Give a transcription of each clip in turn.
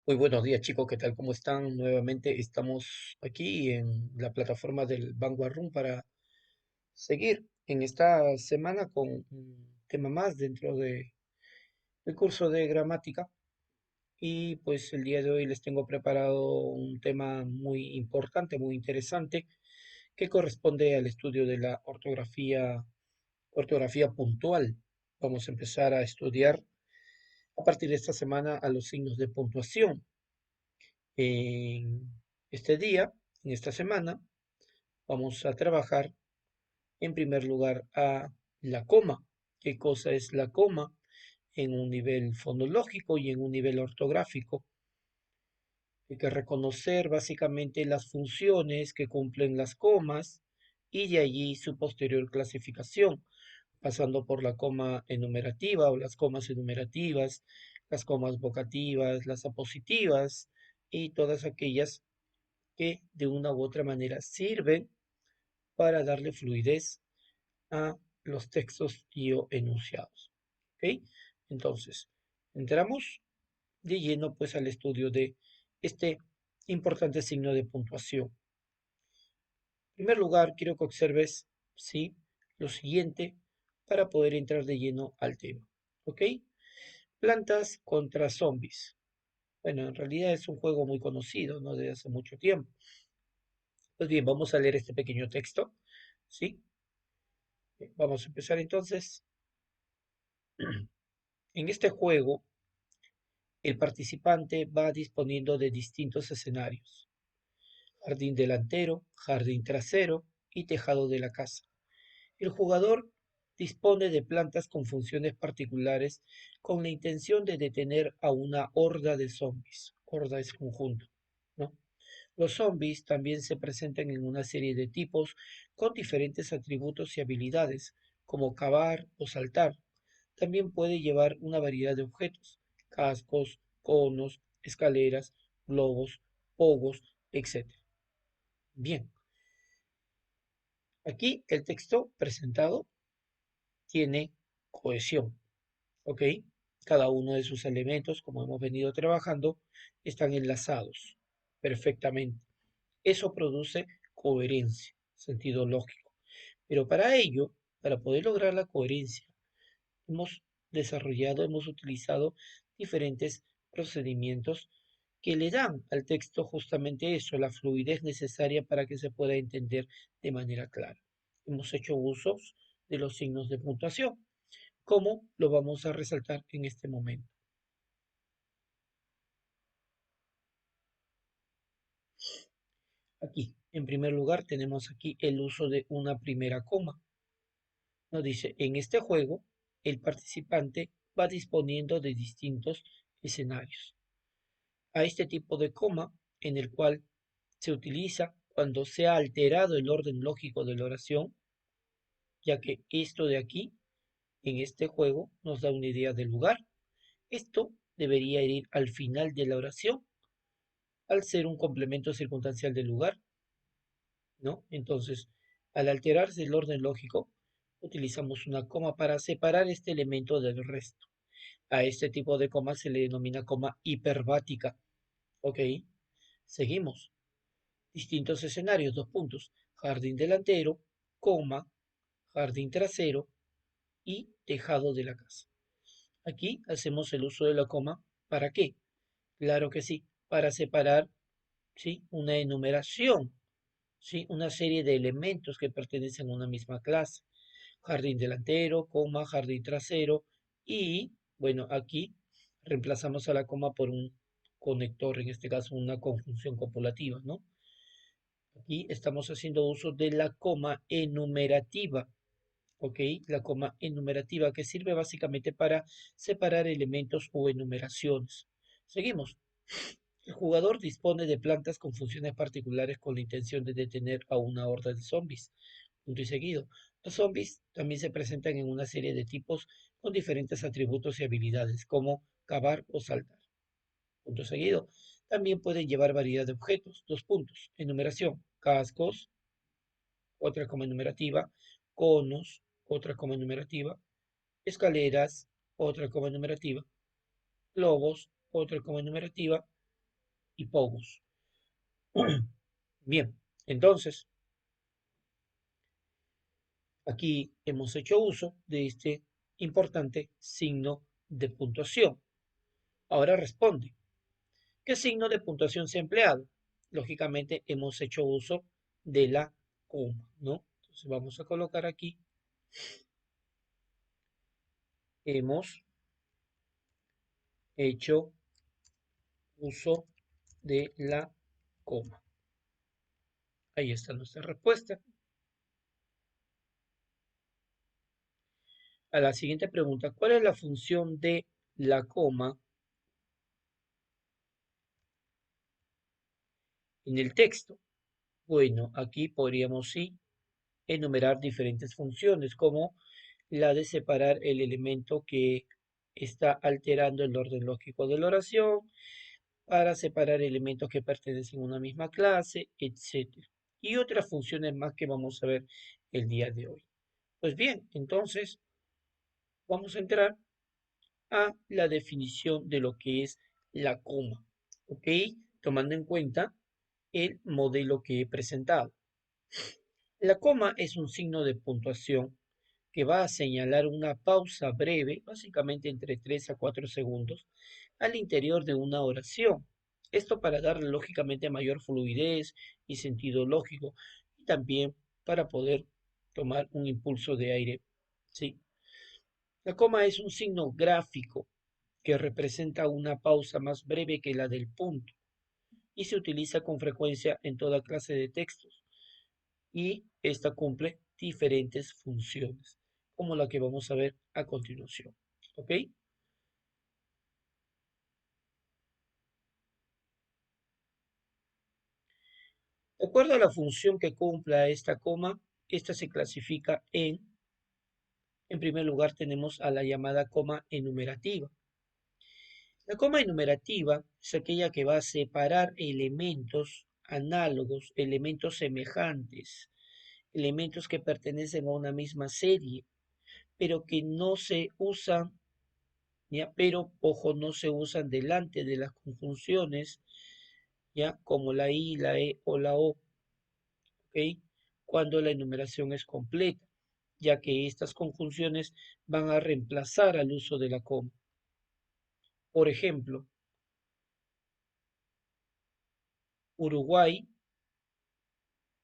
Muy buenos días, chicos, ¿qué tal? ¿Cómo están? Nuevamente estamos aquí en la plataforma del Vanguard Room para seguir en esta semana con un tema más dentro del curso de gramática. Y pues el día de hoy les tengo preparado un tema muy importante, muy interesante, que corresponde al estudio de la ortografía puntual. Vamos a empezar a estudiar a partir de esta semana a los signos de puntuación. En este día, en esta semana, vamos a trabajar en primer lugar a la coma. ¿Qué cosa es la coma? En un nivel fonológico y en un nivel ortográfico. Hay que reconocer básicamente las funciones que cumplen las comas y de allí su posterior clasificación, pasando por la coma enumerativa o las comas enumerativas, las comas vocativas, las apositivas y todas aquellas que de una u otra manera sirven para darle fluidez a los textos y o enunciados. ¿Ok? Entonces, entramos de lleno pues al estudio de este importante signo de puntuación. En primer lugar, quiero que observes, ¿sí?, lo siguiente para poder entrar de lleno al tema. ¿Ok? Plantas contra zombies. Bueno, en realidad es un juego muy conocido, ¿no? Desde hace mucho tiempo. Pues bien, vamos a leer este pequeño texto, ¿sí? Vamos a empezar entonces. En este juego, el participante va disponiendo de distintos escenarios: jardín delantero, jardín trasero y tejado de la casa. El jugador dispone de plantas con funciones particulares con la intención de detener a una horda de zombies. Horda es conjunto, ¿no? Los zombies también se presentan en una serie de tipos con diferentes atributos y habilidades, como cavar o saltar. También puede llevar una variedad de objetos: cascos, conos, escaleras, globos, pogos, etc. Bien, aquí el texto presentado tiene cohesión, ¿ok? Cada uno de sus elementos, como hemos venido trabajando, están enlazados perfectamente. Eso produce coherencia, sentido lógico. Pero para ello, para poder lograr la coherencia, hemos hemos utilizado diferentes procedimientos que le dan al texto justamente eso, la fluidez necesaria para que se pueda entender de manera clara. Hemos hecho usos de los signos de puntuación, como lo vamos a resaltar en este momento. Aquí, en primer lugar, tenemos aquí el uso de una primera coma. Nos dice: en este juego, el participante va disponiendo de distintos escenarios. A este tipo de coma, en el cual se utiliza cuando se ha alterado el orden lógico de la oración, ya que esto de aquí, en este juego, nos da una idea del lugar. Esto debería ir al final de la oración, al ser un complemento circunstancial del lugar, ¿no? Entonces, al alterarse el orden lógico, utilizamos una coma para separar este elemento del resto. A este tipo de coma se le denomina coma hiperbática. ¿Ok? Seguimos. Distintos escenarios, dos puntos: jardín delantero, coma, jardín trasero y tejado de la casa. Aquí hacemos el uso de la coma. ¿Para qué? Claro que sí, para separar, ¿sí?, una enumeración, ¿sí?, una serie de elementos que pertenecen a una misma clase. Jardín delantero, coma, jardín trasero y, bueno, aquí reemplazamos a la coma por un conector, en este caso una conjunción copulativa, ¿no? Aquí estamos haciendo uso de la coma enumerativa, ¿ok? La coma enumerativa, que sirve básicamente para separar elementos o enumeraciones. Seguimos. El jugador dispone de plantas con funciones particulares con la intención de detener a una horda de zombies. Punto y seguido. Los zombies también se presentan en una serie de tipos con diferentes atributos y habilidades, como cavar o saltar. Punto seguido. También pueden llevar variedad de objetos. Dos puntos. Enumeración: cascos, otra coma enumerativa; conos, otra coma enumerativa; escaleras, otra coma enumerativa; globos, otra coma enumerativa; hipogos. Bien, entonces, aquí hemos hecho uso de este importante signo de puntuación. Ahora responde, ¿qué signo de puntuación se ha empleado? Lógicamente hemos hecho uso de la coma, ¿no? Entonces vamos a colocar aquí, hemos hecho uso de la coma. Ahí está nuestra respuesta. A la siguiente pregunta, ¿cuál es la función de la coma en el texto? Bueno, aquí podríamos sí enumerar diferentes funciones, como la de separar el elemento que está alterando el orden lógico de la oración, para separar elementos que pertenecen a una misma clase, etc. Y otras funciones más que vamos a ver el día de hoy. Pues bien, entonces vamos a entrar a la definición de lo que es la coma, ¿ok? Tomando en cuenta el modelo que he presentado. La coma es un signo de puntuación que va a señalar una pausa breve, básicamente entre 3 a 4 segundos, al interior de una oración. Esto para darle lógicamente mayor fluidez y sentido lógico, y también para poder tomar un impulso de aire. ¿Sí? La coma es un signo gráfico que representa una pausa más breve que la del punto y se utiliza con frecuencia en toda clase de textos, y esta cumple diferentes funciones, como la que vamos a ver a continuación. ¿Ok? De acuerdo a la función que cumpla esta coma, esta se clasifica en primer lugar tenemos a la llamada coma enumerativa. La coma enumerativa es aquella que va a separar elementos análogos, elementos semejantes, elementos que pertenecen a una misma serie, pero que no se usan, ¿ya? Pero, ojo, no se usan delante de las conjunciones, ¿ya? Como la I, la E o la O, ¿ok? Cuando la enumeración es completa, ya que estas conjunciones van a reemplazar al uso de la coma. Por ejemplo, Uruguay,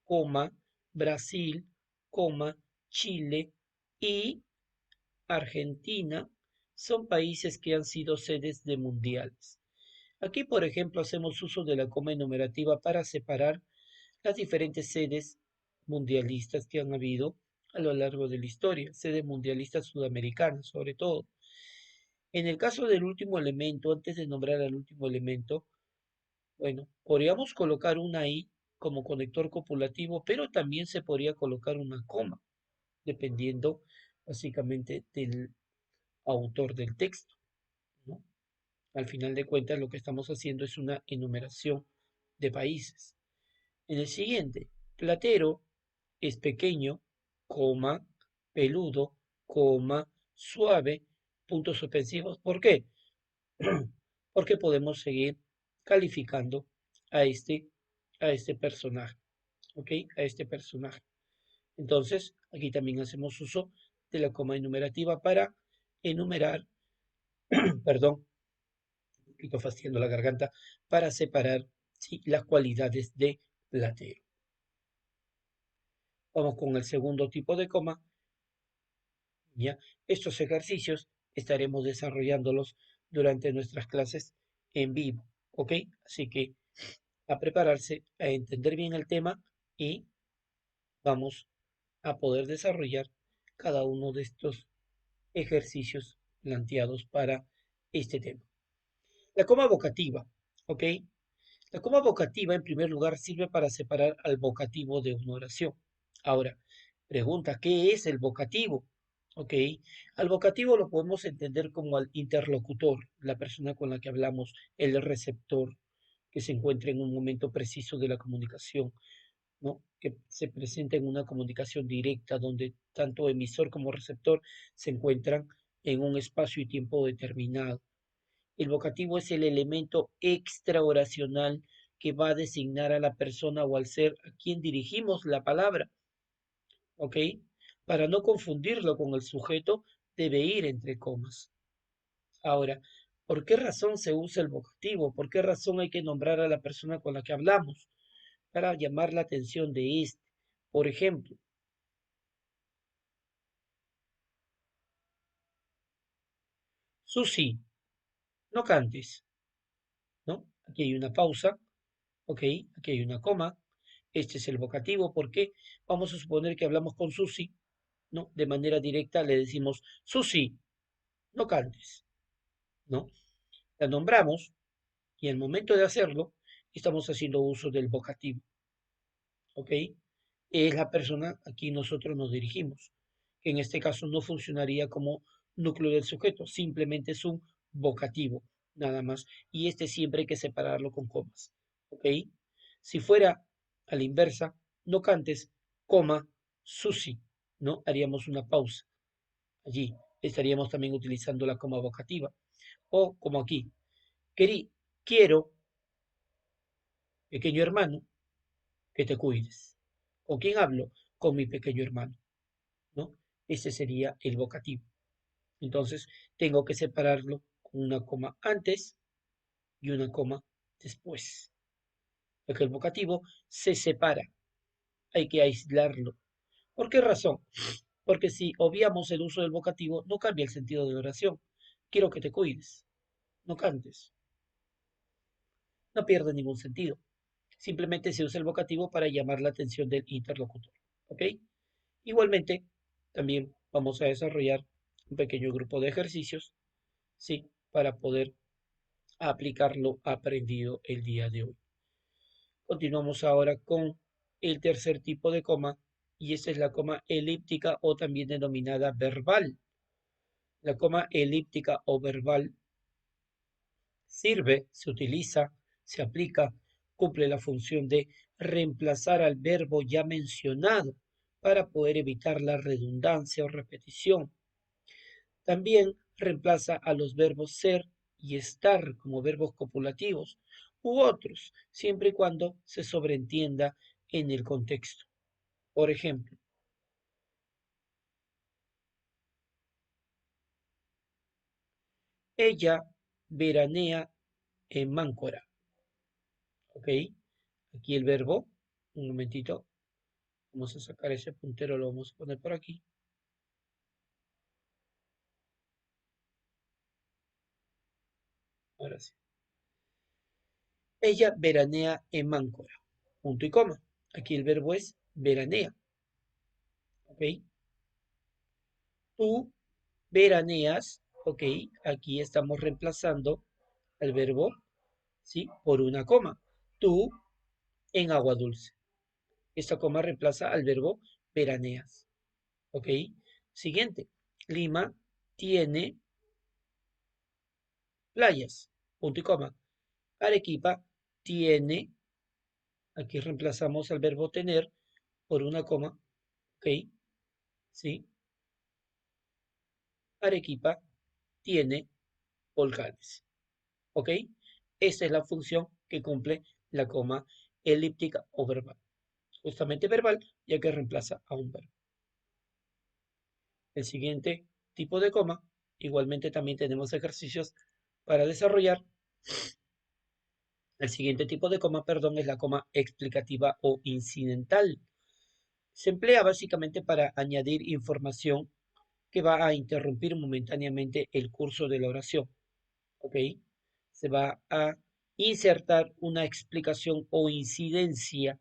coma, Brasil, coma, Chile y Argentina son países que han sido sedes de mundiales. Aquí, por ejemplo, hacemos uso de la coma enumerativa para separar las diferentes sedes mundialistas que han habido a lo largo de la historia, sedes mundialistas sudamericanas sobre todo. En el caso del último elemento, antes de nombrar al último elemento, bueno, podríamos colocar una I como conector copulativo, pero también se podría colocar una coma, dependiendo básicamente del autor del texto, ¿no? Al final de cuentas, lo que estamos haciendo es una enumeración de países. En el siguiente, platero es pequeño, coma, peludo, coma, suave, puntos suspensivos. ¿Por qué? Porque podemos seguir calificando a este, a este personaje, ¿ok? A este personaje. Entonces, aquí también hacemos uso de la coma enumerativa para enumerar, perdón, un poquito fastidiando la garganta, para separar, ¿sí?, las cualidades de platero. Vamos con el segundo tipo de coma, ¿ya? Estos ejercicios estaremos desarrollándolos durante nuestras clases en vivo, ¿ok? Así que a prepararse, a entender bien el tema y vamos a poder desarrollar cada uno de estos ejercicios planteados para este tema. La coma vocativa, ¿ok? La coma vocativa, en primer lugar, sirve para separar al vocativo de una oración. Ahora, pregunta, ¿qué es el vocativo? ¿Ok? Al vocativo lo podemos entender como al interlocutor, la persona con la que hablamos, el receptor, que se encuentra en un momento preciso de la comunicación, ¿no? Que se presenta en una comunicación directa donde tanto emisor como receptor se encuentran en un espacio y tiempo determinado. El vocativo es el elemento extraoracional que va a designar a la persona o al ser a quien dirigimos la palabra, ¿ok? Para no confundirlo con el sujeto, debe ir entre comas. Ahora, ¿por qué razón se usa el vocativo? ¿Por qué razón hay que nombrar a la persona con la que hablamos? Para llamar la atención de este. Por ejemplo, Susi, no cantes, ¿no? Aquí hay una pausa, ¿ok? Aquí hay una coma. Este es el vocativo. ¿Por qué? Vamos a suponer que hablamos con Susi, ¿no? De manera directa le decimos, Susi, no cantes, ¿no? La nombramos y al momento de hacerlo, estamos haciendo uso del vocativo, ¿ok? Es la persona a quien nosotros nos dirigimos, que en este caso no funcionaría como núcleo del sujeto, simplemente es un vocativo, nada más. Y este siempre hay que separarlo con comas, ¿ok? Si fuera a la inversa, no cantes, coma, Susi, ¿no? Haríamos una pausa allí. Estaríamos también utilizando la coma vocativa. O como aquí, quiero, pequeño hermano, que te cuides. ¿Con quién hablo? Con mi pequeño hermano, ¿no? Ese sería el vocativo. Entonces, tengo que separarlo con una coma antes y una coma después. Porque el vocativo se separa, hay que aislarlo. ¿Por qué razón? Porque si obviamos el uso del vocativo, no cambia el sentido de la oración. Quiero que te cuides, no cantes. No pierde ningún sentido. Simplemente se usa el vocativo para llamar la atención del interlocutor. ¿Ok? Igualmente, también vamos a desarrollar un pequeño grupo de ejercicios, ¿sí? Para poder aplicar lo aprendido el día de hoy. Continuamos ahora con el tercer tipo de coma y esta es la coma elíptica o también denominada verbal. La coma elíptica o verbal sirve, se utiliza, se aplica, cumple la función de reemplazar al verbo ya mencionado para poder evitar la redundancia o repetición. También reemplaza a los verbos ser y estar como verbos copulativos u otros, siempre y cuando se sobreentienda en el contexto. Por ejemplo, ella veranea en Máncora. ¿Ok? Aquí el verbo, un momentito, vamos a sacar ese puntero, lo vamos a poner por aquí. Ahora sí. Ella veranea en Máncora. Punto y coma. Aquí el verbo es veranea. ¿Ok? Tú veraneas. ¿Ok? Aquí estamos reemplazando el verbo, ¿sí? Por una coma. Tú en agua dulce. Esta coma reemplaza al verbo veraneas. ¿Ok? Siguiente. Lima tiene playas. Punto y coma. Arequipa tiene, aquí reemplazamos al verbo tener por una coma, ¿ok? ¿Sí? Arequipa tiene volcanes, ¿ok? Esa es la función que cumple la coma elíptica o verbal. Justamente verbal, ya que reemplaza a un verbo. El siguiente tipo de coma, igualmente también tenemos ejercicios para desarrollar. El siguiente tipo de coma, perdón, es la coma explicativa o incidental. Se emplea básicamente para añadir información que va a interrumpir momentáneamente el curso de la oración. ¿Ok? Se va a insertar una explicación o incidencia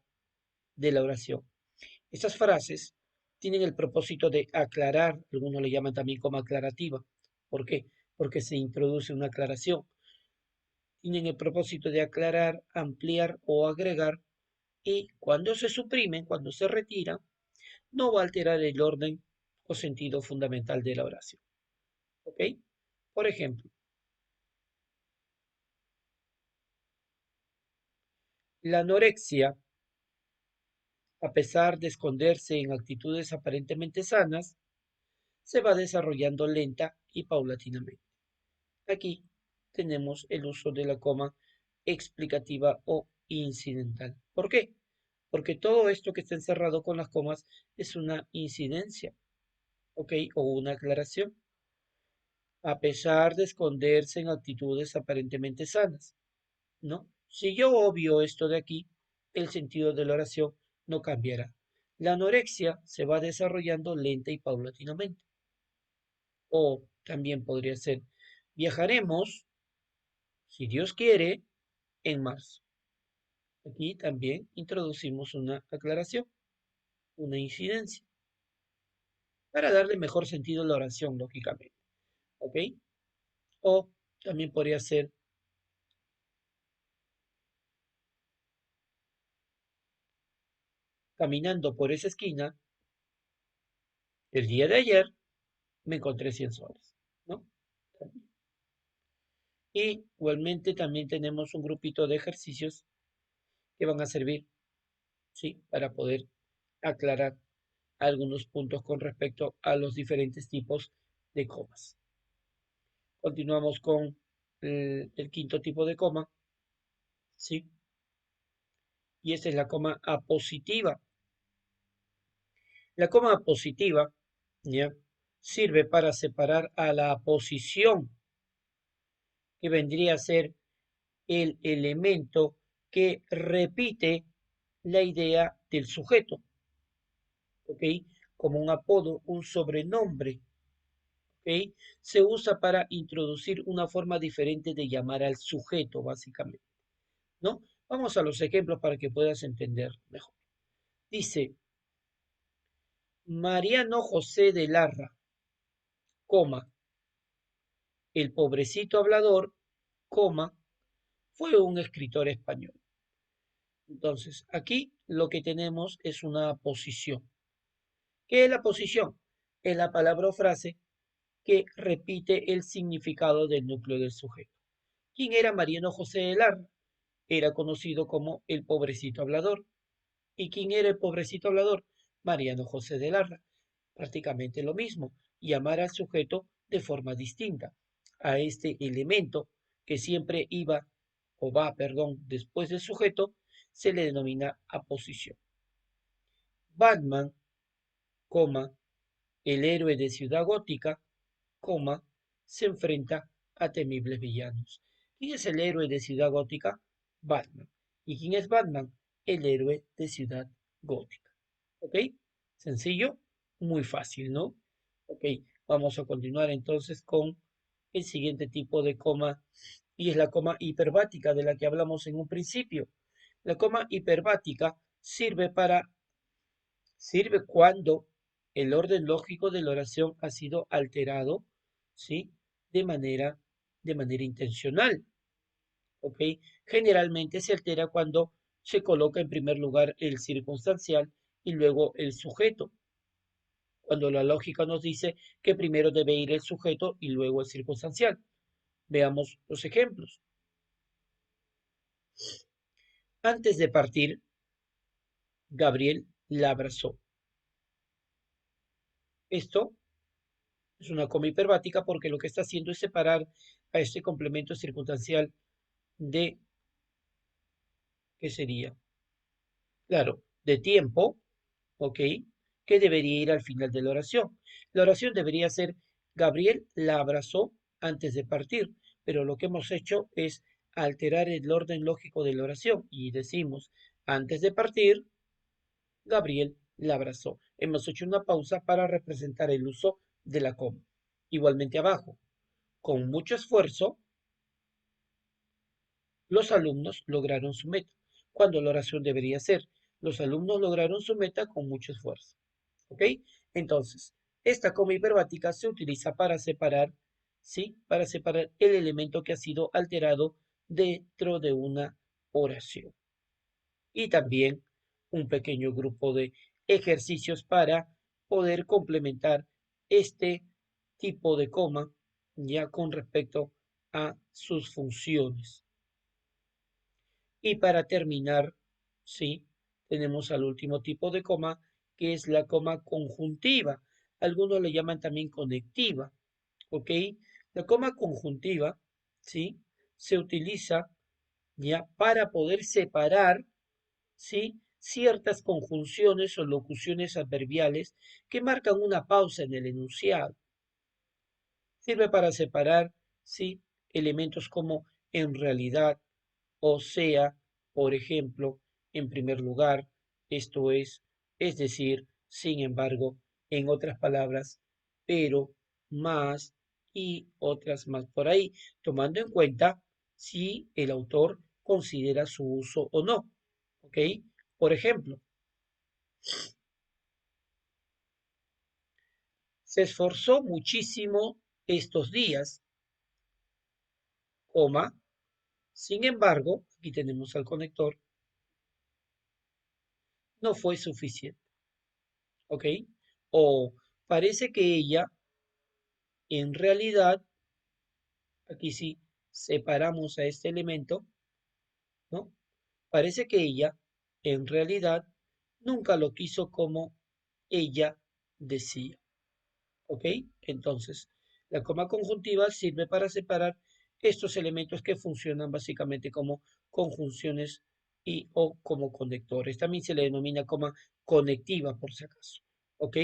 de la oración. Estas frases tienen el propósito de aclarar, algunos le llaman también como aclarativa. ¿Por qué? Porque se introduce una aclaración. Tienen el propósito de aclarar, ampliar o agregar y cuando se suprimen, cuando se retiran, no va a alterar el orden o sentido fundamental de la oración. ¿Ok? Por ejemplo, la anorexia, a pesar de esconderse en actitudes aparentemente sanas, se va desarrollando lenta y paulatinamente. Aquí tenemos el uso de la coma explicativa o incidental. ¿Por qué? Porque todo esto que está encerrado con las comas es una incidencia, ¿ok? O una aclaración, a pesar de esconderse en actitudes aparentemente sanas, ¿no? Si yo obvio esto de aquí, el sentido de la oración no cambiará. La anorexia se va desarrollando lenta y paulatinamente. O también podría ser, viajaremos, si Dios quiere, en marzo. Aquí también introducimos una aclaración, una incidencia, para darle mejor sentido a la oración, lógicamente. ¿Ok? O también podría ser, caminando por esa esquina, el día de ayer me encontré 100 soles, ¿no? Y igualmente también tenemos un grupito de ejercicios que van a servir, ¿sí? Para poder aclarar algunos puntos con respecto a los diferentes tipos de comas. Continuamos con el quinto tipo de coma, ¿sí? Y esta es la coma apositiva. La coma apositiva, ¿ya? Sirve para separar a la aposición, que vendría a ser el elemento que repite la idea del sujeto, ¿ok? Como un apodo, un sobrenombre, ¿ok? Se usa para introducir una forma diferente de llamar al sujeto, básicamente, ¿no? Vamos a los ejemplos para que puedas entender mejor. Dice, Mariano José de Larra, coma, el pobrecito hablador, coma, fue un escritor español. Entonces, aquí lo que tenemos es una posición. ¿Qué es la posición? Es la palabra o frase que repite el significado del núcleo del sujeto. ¿Quién era Mariano José de Larra? Era conocido como el pobrecito hablador. ¿Y quién era el pobrecito hablador? Mariano José de Larra. Prácticamente lo mismo, llamar al sujeto de forma distinta. A este elemento que siempre iba, o va, perdón, después del sujeto, se le denomina aposición. Batman, coma, el héroe de Ciudad Gótica, coma, se enfrenta a temibles villanos. ¿Quién es el héroe de Ciudad Gótica? Batman. ¿Y quién es Batman? El héroe de Ciudad Gótica. ¿Ok? Sencillo, muy fácil, ¿no? Ok, vamos a continuar entonces con el siguiente tipo de coma y es la coma hiperbática de la que hablamos en un principio. La coma hiperbática sirve cuando el orden lógico de la oración ha sido alterado, ¿sí? De manera, de manera intencional, ¿ok? Generalmente se altera cuando se coloca en primer lugar el circunstancial y luego el sujeto, cuando la lógica nos dice que primero debe ir el sujeto y luego el circunstancial. Veamos los ejemplos. Antes de partir, Gabriel la abrazó. Esto es una coma hiperbática porque lo que está haciendo es separar a este complemento circunstancial de, ¿qué sería? Claro, de tiempo, ¿ok? Que debería ir al final de la oración. La oración debería ser, Gabriel la abrazó antes de partir, pero lo que hemos hecho es alterar el orden lógico de la oración y decimos, antes de partir, Gabriel la abrazó. Hemos hecho una pausa para representar el uso de la coma. Igualmente abajo, con mucho esfuerzo, los alumnos lograron su meta, cuando la oración debería ser, los alumnos lograron su meta con mucho esfuerzo. ¿Ok? Entonces, esta coma hiperbática se utiliza para separar, ¿sí? Para separar el elemento que ha sido alterado dentro de una oración. Y también un pequeño grupo de ejercicios para poder complementar este tipo de coma ya con respecto a sus funciones. Y para terminar, sí, tenemos al último tipo de coma, que es la coma conjuntiva. Algunos le llaman también conectiva, ¿ok? La coma conjuntiva ¿sí? Se utiliza ya para poder separar, ¿sí? Ciertas conjunciones o locuciones adverbiales que marcan una pausa en el enunciado. Sirve para separar, ¿sí? Elementos como en realidad, o sea, por ejemplo, en primer lugar, esto es decir, sin embargo, en otras palabras, pero, más y otras más por ahí, tomando en cuenta si el autor considera su uso o no. ¿Ok? Por ejemplo, se esforzó muchísimo estos días, coma, sin embargo, aquí tenemos al conector, no fue suficiente. ¿Ok? O parece que ella, en realidad, aquí sí separamos a este elemento, ¿no? Parece que ella, en realidad, nunca lo quiso como ella decía. ¿Ok? Entonces, la coma conjuntiva sirve para separar estos elementos que funcionan básicamente como conjunciones y o como conectores. También se le denomina coma conectiva, por si acaso. ¿Ok?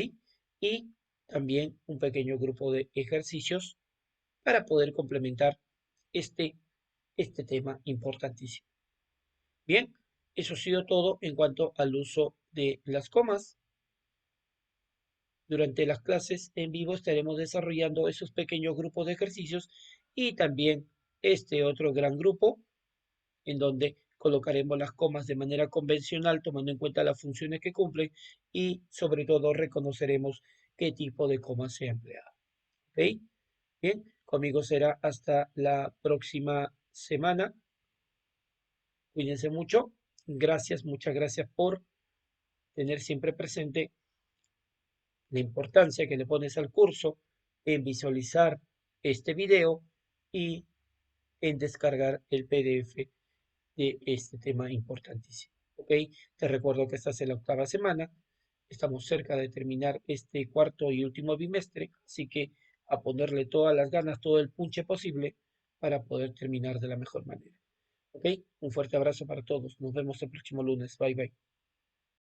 Y también un pequeño grupo de ejercicios para poder complementar este, este tema importantísimo. Bien, eso ha sido todo en cuanto al uso de las comas. Durante las clases en vivo estaremos desarrollando esos pequeños grupos de ejercicios y también este otro gran grupo en donde colocaremos las comas de manera convencional, tomando en cuenta las funciones que cumplen y sobre todo reconoceremos qué tipo de coma se ha empleado. ¿Ok? Bien, conmigo será hasta la próxima semana. Cuídense mucho. Gracias, muchas gracias por tener siempre presente la importancia que le pones al curso en visualizar este video y en descargar el PDF de este tema importantísimo. ¿Ok? Te recuerdo que estás en la octava semana. Estamos cerca de terminar este cuarto y último bimestre, así que a ponerle todas las ganas, todo el punche posible para poder terminar de la mejor manera. ¿Ok? Un fuerte abrazo para todos. Nos vemos el próximo lunes. Bye bye.